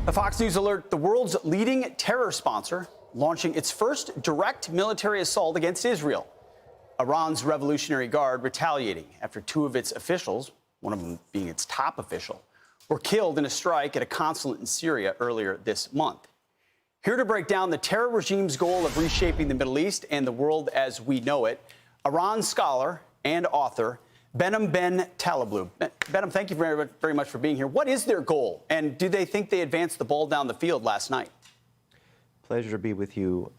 A Fox News alert: the world's leading terror sponsor launching its first direct military assault against Israel. Iran's Revolutionary Guard retaliating after two of its officials, one of them being its top official, were killed in a strike at a consulate in Syria earlier this month. Here to break down the terror regime's goal of reshaping the Middle East and the world as we know it, Iran scholar and author Behnam Ben Taleblu. Behnam, thank you very much for being here. What is their goal, and do they think they advanced the ball down the field last night? Pleasure to be with you.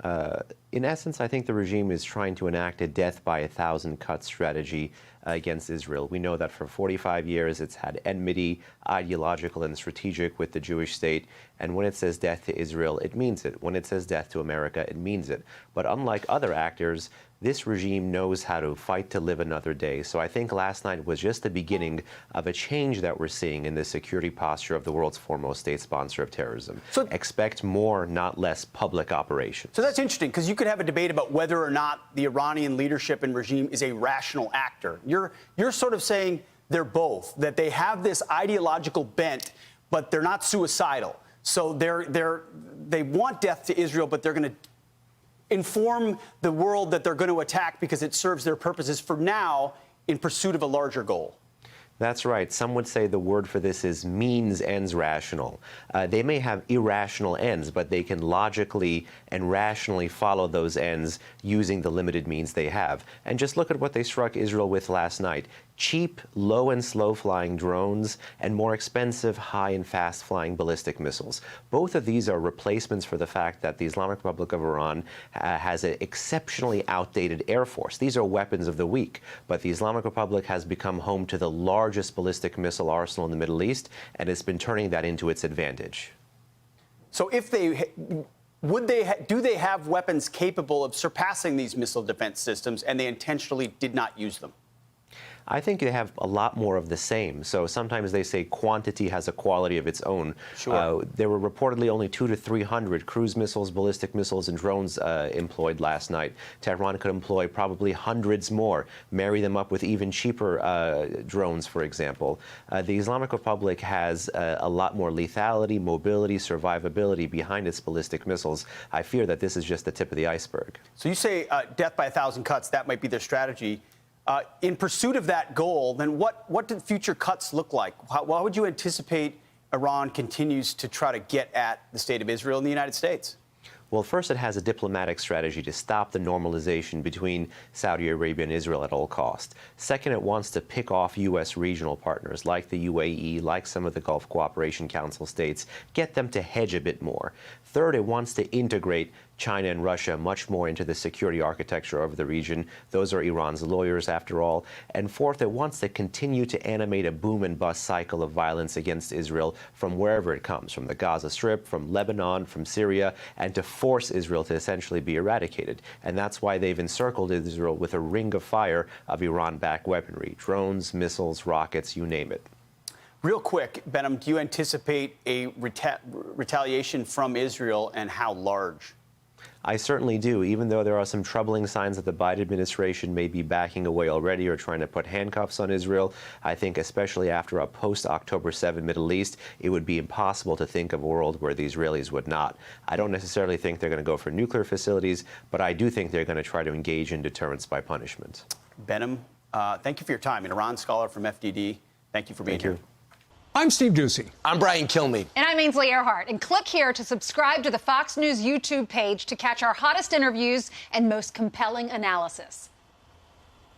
In essence, I think the regime is trying to enact a death by 1,000 cuts strategy against Israel. We know that for 45 years it's had enmity, ideological and strategic, with the Jewish state. And when it says death to Israel, it means it. When it says death to America, it means it. But unlike other actors, this regime knows how to fight to live another day. So I think last night was just the beginning of a change that we're seeing in the security posture of the world's foremost state sponsor of terrorism. So expect more, not less, public operations. So that's interesting, because you could have a debate about whether or not the Iranian leadership and regime is a rational actor. You're sort of saying they're both, that they have this ideological bent, but they're not suicidal. So they want death to Israel, but they're going to inform the world that they're going to attack because it serves their purposes for now in pursuit of a larger goal. That's right. Some would say the word for this is means ends rational. They may have irrational ends, but they can logically and rationally follow those ends using the limited means they have. And just look at what they struck Israel with last night. Cheap, low and slow flying drones and more expensive, high and fast flying ballistic missiles. Both of these are replacements for the fact that the Islamic Republic of Iran has an exceptionally outdated air force. These are weapons of the weak, but the Islamic Republic has become home to the largest ballistic missile arsenal in the Middle East, and it's been turning that into its advantage. So if do they have weapons capable of surpassing these missile defense systems, and they intentionally did not use them? I think they have a lot more of the same. So sometimes they say quantity has a quality of its own. Sure. There were reportedly only 200 to 300 cruise missiles, ballistic missiles, and drones employed last night. Tehran could employ probably hundreds more, marry them up with even cheaper drones, for example. The Islamic Republic has a lot more lethality, mobility, survivability behind its ballistic missiles. I fear that this is just the tip of the iceberg. So you say death by 1,000 cuts, that might be their strategy. In pursuit of that goal, then what do future cuts look like? How would you anticipate Iran continues to try to get at the state of Israel and the United States? Well, first, it has a diplomatic strategy to stop the normalization between Saudi Arabia and Israel at all costs. Second, it wants to pick off U.S. regional partners like the UAE, like some of the Gulf Cooperation Council states, get them to hedge a bit more. Third, it wants to integrate China and Russia much more into the security architecture of the region. Those are Iran's lawyers, after all. And fourth, it wants to continue to animate a boom and bust cycle of violence against Israel from wherever it comes, from the Gaza Strip, from Lebanon, from Syria, and to force Israel to essentially be eradicated. And that's why they've encircled Israel with a ring of fire of Iran-backed weaponry, drones, missiles, rockets, you name it. Real quick, Behnam, do you anticipate a retaliation from Israel, and how large? I certainly do, even though there are some troubling signs that the Biden administration may be backing away already or trying to put handcuffs on Israel. I think especially after a post-October 7 Middle East, it would be impossible to think of a world where the Israelis would not. I don't necessarily think they're going to go for nuclear facilities, but I do think they're going to try to engage in deterrence by punishment. Behnam, thank you for your time. An Iran scholar from FDD, thank you for being here. I'm Steve Doocy. I'm Brian Kilmeade. And I'm Ainsley Earhart. And click here to subscribe to the Fox News YouTube page to catch our hottest interviews and most compelling analysis.